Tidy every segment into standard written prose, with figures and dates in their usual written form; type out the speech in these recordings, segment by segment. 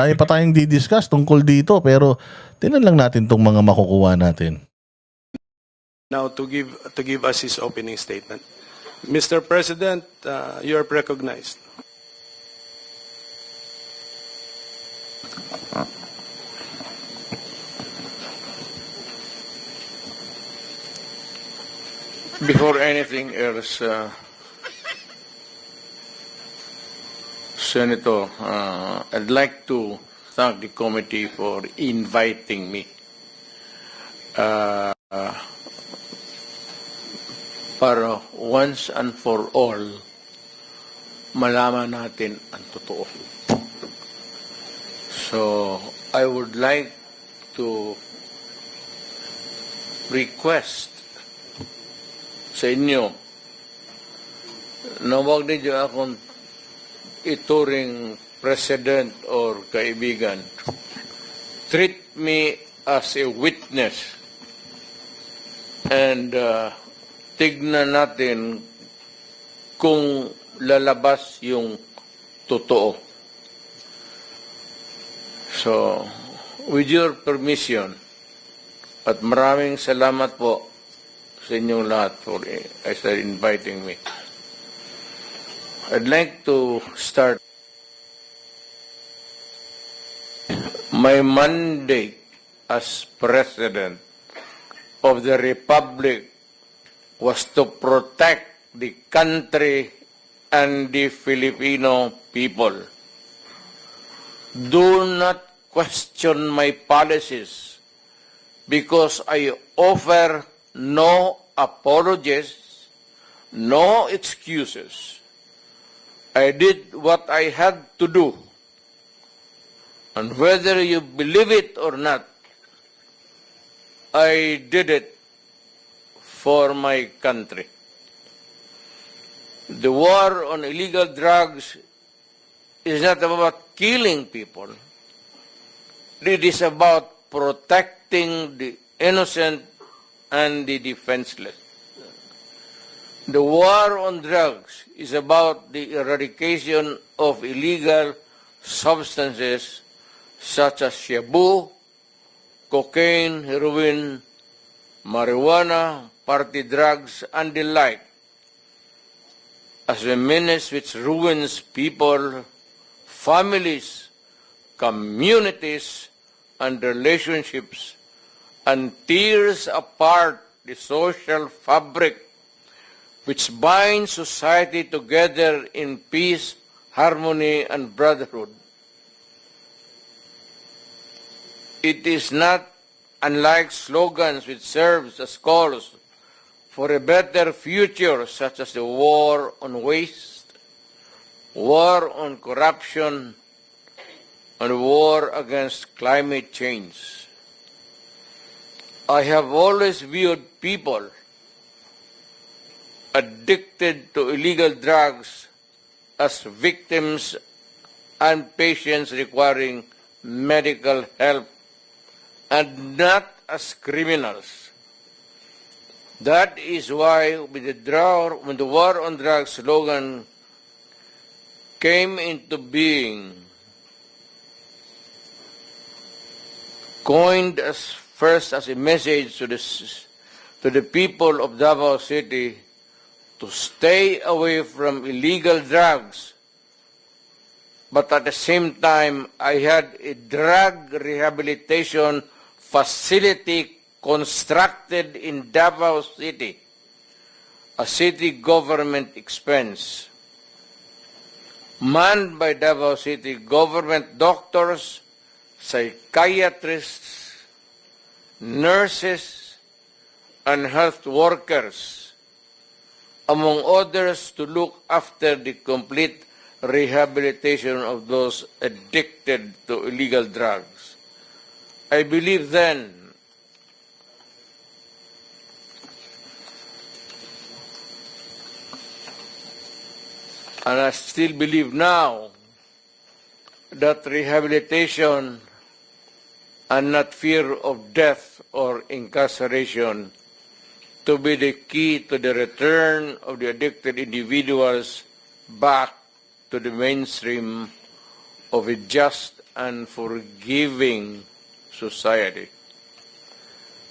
Tayo pa tayong di-discuss tungkol dito, pero tinan lang natin tong mga makukuha natin. Now to give us his opening statement. Mr. President, you are recognized. Before anything else, Senator, I'd like to thank the committee for inviting me para once and for all malaman natin ang totoo. So, I would like to request sa inyo na huwag ninyo akong ituring president or kaibigan. Treat me as a witness and tignan natin kung lalabas yung totoo. So, with your permission, at maraming salamat po sa inyong lahat for inviting me. I'd like to start. My mandate as President of the Republic was to protect the country and the Filipino people. Do not question my policies because I offer no apologies, no excuses. I did what I had to do. And whether you believe it or not, I did it for my country. The war on illegal drugs is not about killing people. It is about protecting the innocent and the defenseless. The war on drugs is about the eradication of illegal substances such as shabu, cocaine, heroin, marijuana, party drugs, and the like, as a menace which ruins people, families, communities, and relationships, and tears apart the social fabric which binds society together in peace, harmony, and brotherhood. It is not unlike slogans which serves as calls for a better future, such as the war on waste, war on corruption, and war against climate change. I have always viewed people addicted to illegal drugs as victims and patients requiring medical help and not as criminals. That is why when the war on drugs slogan came into being, coined as first as a message to the people of Davao City to stay away from illegal drugs, but at the same time, I had a drug rehabilitation facility constructed in Davao City, a city government expense, manned by Davao City government doctors, psychiatrists, nurses, and health workers, among others, to look after the complete rehabilitation of those addicted to illegal drugs. I believe then and I still believe now that rehabilitation and not fear of death or incarceration to be the key to the return of the addicted individuals back to the mainstream of a just and forgiving society.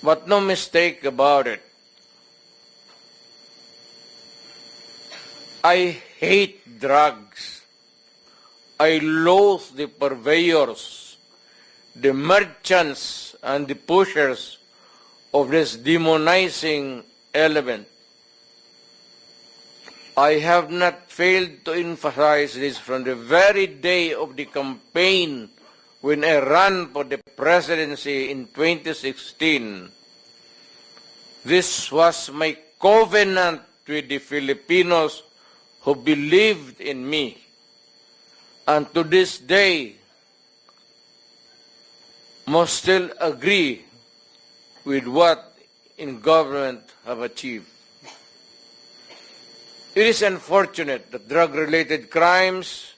But no mistake about it, I hate drugs. I loathe the purveyors, the merchants, and the pushers of this demonizing element. I have not failed to emphasize this from the very day of the campaign when I ran for the presidency in 2016. This was my covenant with the Filipinos who believed in me. And to this day, must still agree with what in government have achieved. It is unfortunate that drug-related crimes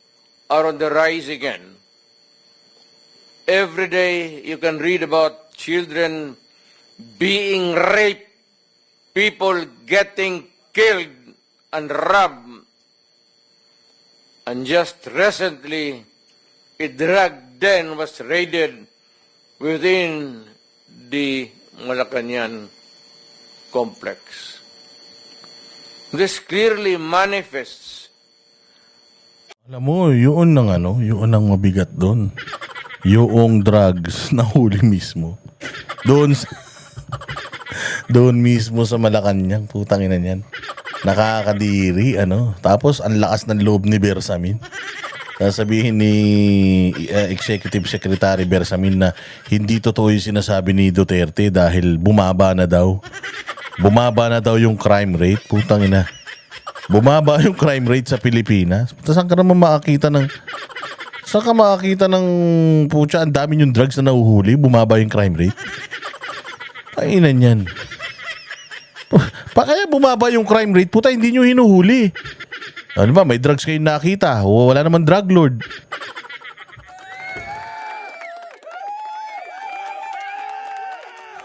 are on the rise again. Every day you can read about children being raped, people getting killed and robbed. And just recently, a drug den was raided within the Malacanang complex. This clearly manifests. Alam mo, yun ang mabigat doon. Yung drugs na huli mismo. Doon mismo sa Malacanang, putang ina niyan. Nakakadiri, Tapos, ang lakas ng loob ni Bersamin. Sasabihin ni Executive Secretary Bersamin na hindi totoo yung sinasabi ni Duterte dahil bumaba na daw. Bumaba na daw yung crime rate. Putang ina. Bumaba yung crime rate sa Pilipinas. Saan ka naman makakita ng... Pucha, ang dami yung drugs na nahuhuli. Bumaba yung crime rate. Kainan yan. Kaya bumaba yung crime rate, puta, hindi nyo hinuhuli. Ano ba, may drugs kayo nakita. Wala naman drug lord.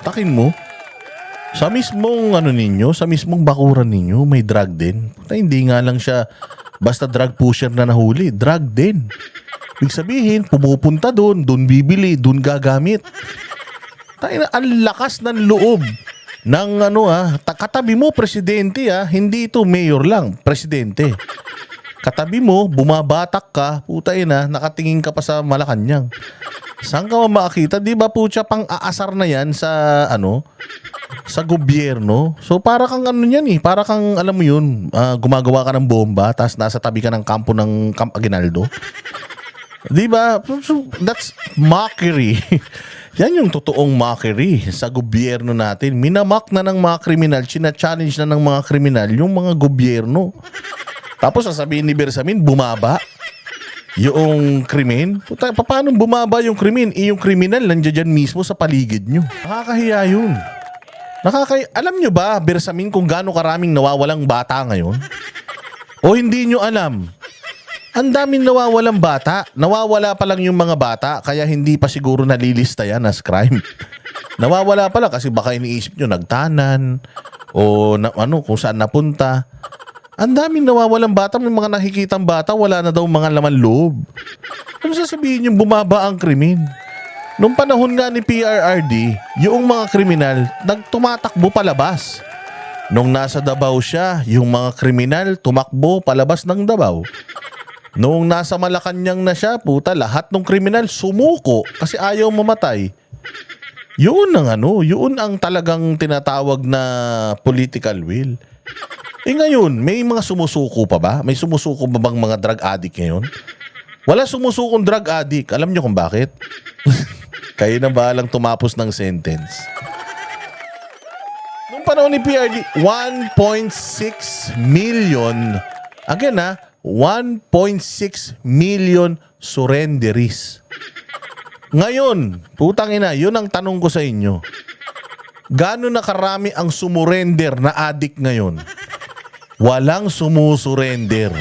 Takin mo, sa mismong sa mismong bakuran ninyo, may drug din. Puta, hindi nga lang siya basta drug pusher na nahuli. Drug din. Ibig sabihin, pumupunta doon bibili, doon gagamit. Tayo, ang lakas ng loob ng katabi mo, presidente hindi ito mayor lang, presidente. Katabi mo, bumabatak ka, puta nakatingin ka pa sa Malacanang. Saan ka makakita? Di ba pucha, pang aasar na yan sa sa gobyerno. So para kang para kang alam mo yun, gumagawa ka ng bomba, tapos nasa tabi ka ng kampo ng Camp Aguinaldo. Di ba? So, that's mockery. Yan yung totoong mockery sa gobyerno natin. Minamak na ng mga kriminal, china-challenge na ng mga kriminal yung mga gobyerno. Tapos sasabihin ni Bersamin, bumaba yung krimen. Puta, paano bumaba yung krimen? Yung kriminal nandiyan dyan mismo sa paligid nyo. Nakakahiya yun. Alam nyo ba, Bersamin, kung gaano karaming nawawalang bata ngayon? O hindi nyo alam? Ang daming nawawalang bata. Nawawala pa lang yung mga bata, kaya hindi pa siguro nalilista yan as crime. Nawawala pa lang kasi baka iniisip nyo nagtanan o kung saan napunta. Ang daming nawawalang bata. May mga nakikitang bata, wala na daw mga laman loob. Ano sasabihin yung bumaba ang krimen? Nung panahon nga ni PRRD, yung mga kriminal nagtumatakbo palabas. Nung nasa Davao siya, yung mga kriminal tumakbo palabas ng Davao. Noong nasa Malacanang na siya, puta, lahat ng kriminal sumuko kasi ayaw mamatay. Yun ang talagang tinatawag na political will. Ngayon, may mga sumusuko pa ba? May sumusuko ba bang mga drug addict ngayon? Wala sumusukong drug addict. Alam nyo kung bakit? Kayo na bahalang tumapos ng sentence. Noong panahon ni PRD, 1.6 million. Again 1.6 million surrenderies. Ngayon, putang ina, yun ang tanong ko sa inyo. Gaano na karami ang sumurrender na addict ngayon? Walang sumusurrender.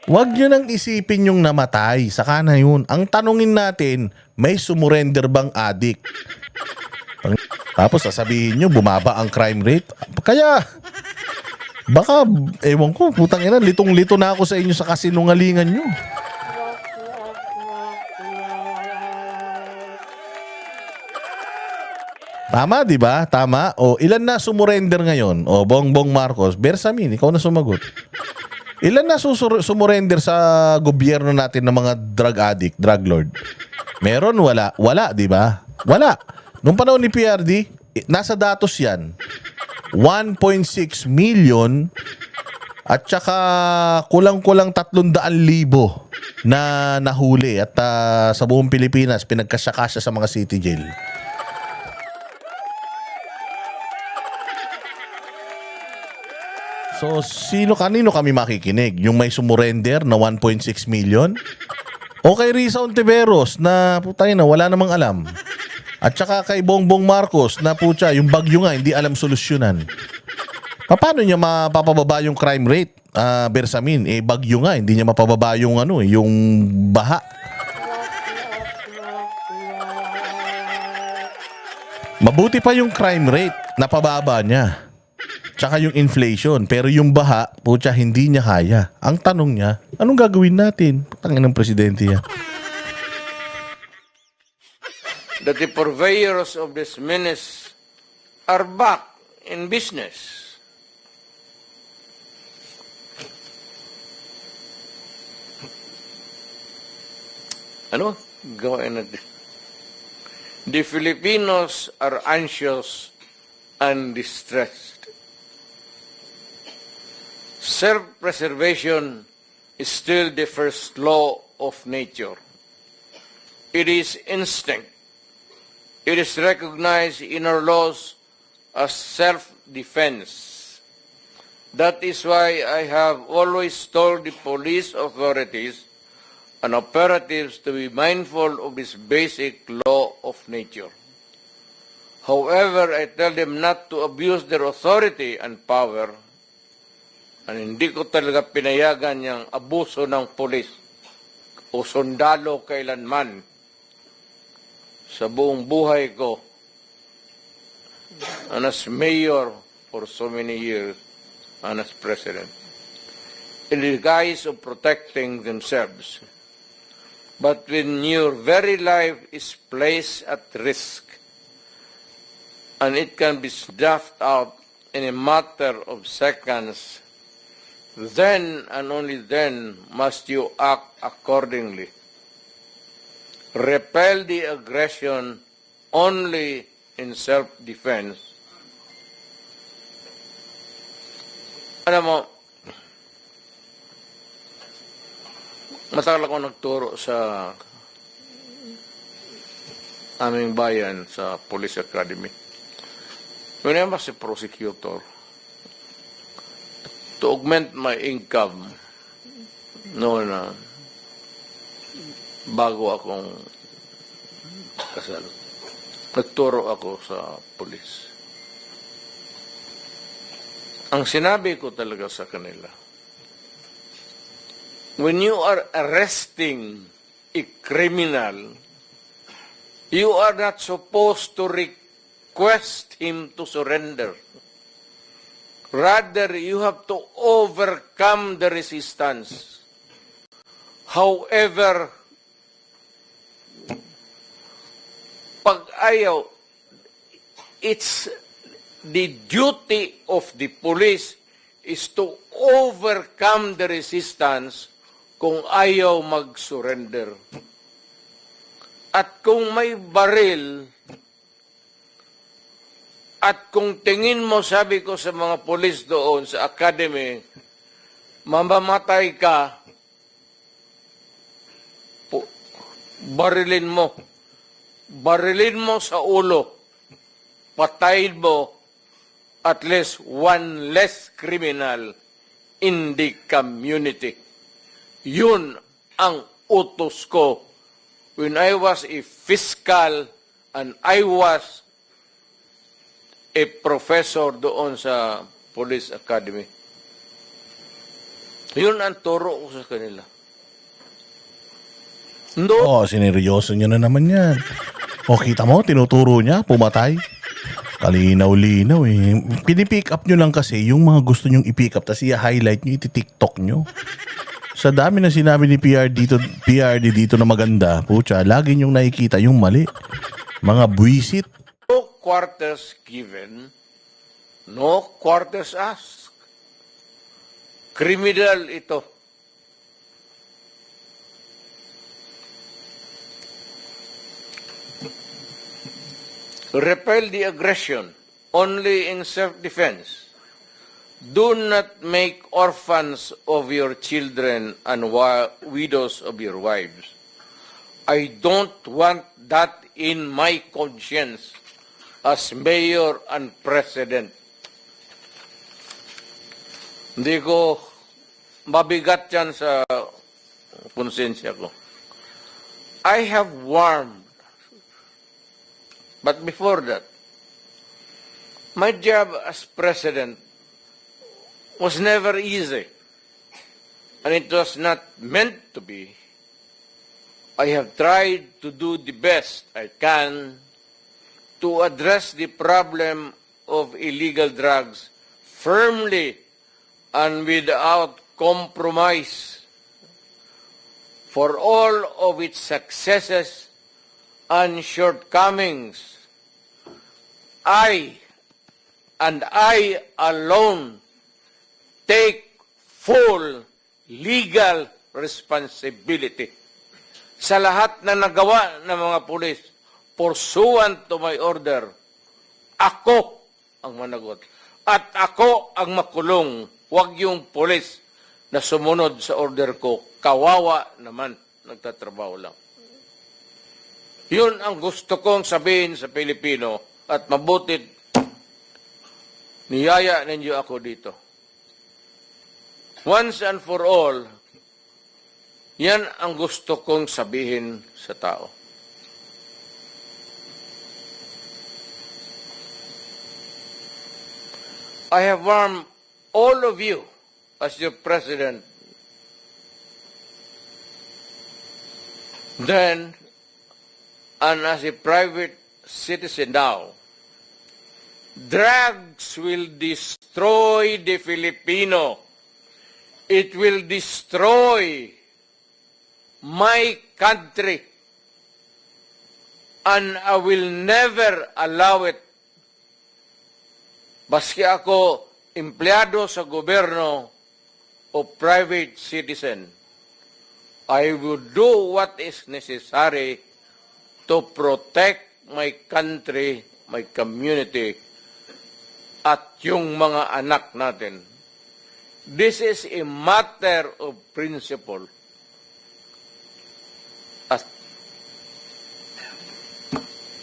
Huwag nyo nang isipin yung namatay. Saka na yun. Ang tanungin natin, may sumurrender bang addict? Tapos sasabihin nyo, bumaba ang crime rate. Baka, ewan ko, putang ina, litong-lito na ako sa inyo sa kasinungalingan nyo. Tama, di ba? Tama. O, ilan na sumurrender ngayon? O, Bongbong Marcos, Bersamin, ikaw na sumagot. Ilan na sumurrender sa gobyerno natin ng mga drug addict, drug lord? Meron? Wala. Wala, di ba? Wala. Nung panahon ni PRD, nasa datos yan. 1.6 million at saka kulang-kulang 300,000 na nahuli at sa buong Pilipinas pinagkasya-kasya sa mga city jail. So, kanino kami makikinig? Yung may sumurrender na 1.6 million? O kay Risa Ontiveros na putay na wala namang alam? At saka kay Bongbong Marcos na putya, yung bagyo nga hindi alam solusyonan. Paano niya mapapababa yung crime rate? Bersamin, bagyo nga, hindi niya mapababa yung yung baha. Mabuti pa yung crime rate, napababa niya. Tsaka yung inflation, pero yung baha, putya, hindi niya kaya. Ang tanong niya, anong gagawin natin? Tangin ng presidente yan. That the purveyors of this menace are back in business. Ano? Gawin natin. The Filipinos are anxious and distressed. Self-preservation is still the first law of nature. It is instinct. It is recognized in our laws as self-defense. That is why I have always told the police authorities and operatives to be mindful of this basic law of nature. However, I tell them not to abuse their authority and power, and hindi ko talaga pinayagan yung abuso ng pulis o sundalo kailanman sa buong buhay ko and as mayor for so many years and as president in the guise of protecting themselves. But when your very life is placed at risk and it can be snuffed out in a matter of seconds, then and only then must you act accordingly. Repel the aggression only in self-defense. Alam mo, matagal ako nagturo sa aming bayan sa Police Academy. When I was a prosecutor, to augment my income noon na bago akong kasal, nagturo ako sa pulis. Ang sinabi ko talaga sa kanila, when you are arresting a criminal, you are not supposed to request him to surrender. Rather, you have to overcome the resistance. However, pag ayaw, it's the duty of the police is to overcome the resistance kung ayaw mag-surrender. At kung may baril, at kung tingin mo, sabi ko sa mga polis doon sa academy, mamamatay ka, barilin mo. Barilin mo sa ulo. Patayin mo at least one less criminal in the community. Yun ang utos ko when I was a fiscal and I was a professor doon sa Police Academy. Yun ang turo ko sa kanila. No. Sineryoso nyo na naman yan. O kita mo, tinuturo niya, pumatay. Kalinaw-linaw eh. Pinipick up nyo lang kasi yung mga gusto nyong i-pick up tapos i-highlight nyo, iti-tiktok nyo. Sa dami na sinabi ni PRD dito na maganda, pucha, lagi nyong nakikita yung mali. Mga buwisit. No quarters given, no quarters asked. Criminal ito. Repel the aggression only in self-defense. Do not make orphans of your children and widows of your wives. I don't want that in my conscience as mayor and president. Hindi ko mabigat yan sa konsensya ko. I have warned, but before that, my job as president was never easy, and it was not meant to be. I have tried to do the best I can to address the problem of illegal drugs firmly and without compromise. For all of its successes and shortcomings, I alone take full legal responsibility sa lahat na nagawa ng mga pulis pursuant to my order. Ako ang managot. At ako ang makulong. Huwag yung pulis na sumunod sa order ko. Kawawa naman. Nagtatrabaho lang. Yun ang gusto kong sabihin sa Pilipino at mabutit niyaya ninyo ako dito. Once and for all, yan ang gusto kong sabihin sa tao. I have warned all of you as your president then and as a private citizen now. Drugs will destroy the Filipino. It will destroy my country, and I will never allow it. Baski ako empleyado sa gobyerno o private citizen, I will do what is necessary to protect my country, my community, at yung mga anak natin. This is a matter of principle. At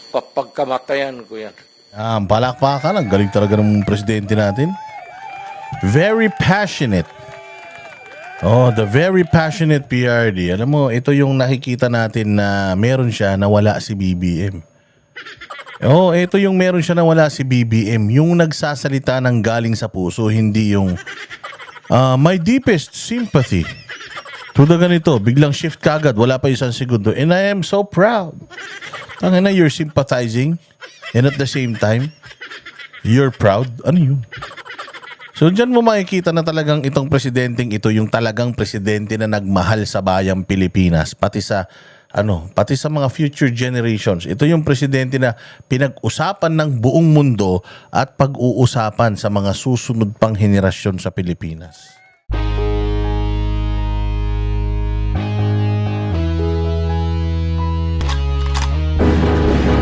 papagkamatayan ko yan. Palakpakan. Ang galing talaga ng presidente natin. Very passionate. Oh, the very passionate PRD. Alam mo, ito yung nakikita natin na meron siya na wala si BBM. Oh, ito yung meron siya na wala si BBM. Yung nagsasalita ng galing sa puso, hindi yung my deepest sympathy. Tuda ganito, biglang shift kagad, wala pa isang segundo. And I am so proud. Tangina, you're sympathizing and at the same time, you're proud. Ano yun? So dyan mo makikita na talagang itong presidenteng ito yung talagang presidente na nagmahal sa bayang Pilipinas, pati sa mga future generations. Ito yung presidente na pinag-usapan ng buong mundo at pag-uusapan sa mga susunod pang henerasyon sa Pilipinas.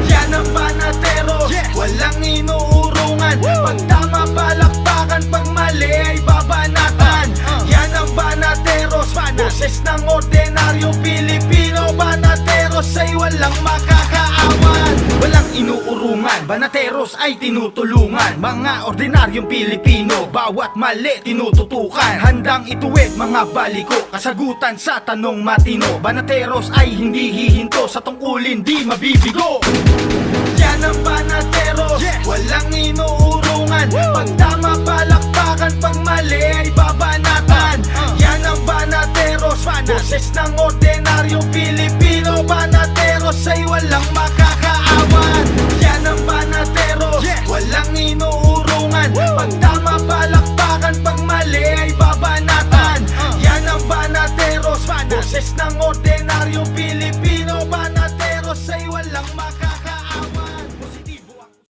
Yan ang banatero, walang inuurungan. Pag tama palakpakan, pag mali ay babanatan. Yan ang banateros, boses ng ordinaryong Pilipino. Banateros ay walang makakaawan. Walang inuurungan, banateros ay tinutulungan. Mga ordinaryong Pilipino, bawat mali tinututukan. Handang ituwid mga baliko, kasagutan sa tanong matino. Banateros ay hindi hihinto, sa tungkulin di mabibigo. Yan ang banateros, walang inuurungan. Pag tama palakpakan, pag mali ay babanatan. Yan ang banateros, boses ng ordinaryong Pilipino. Banateros ay walang makakaawan. Yan ang banateros, walang makaka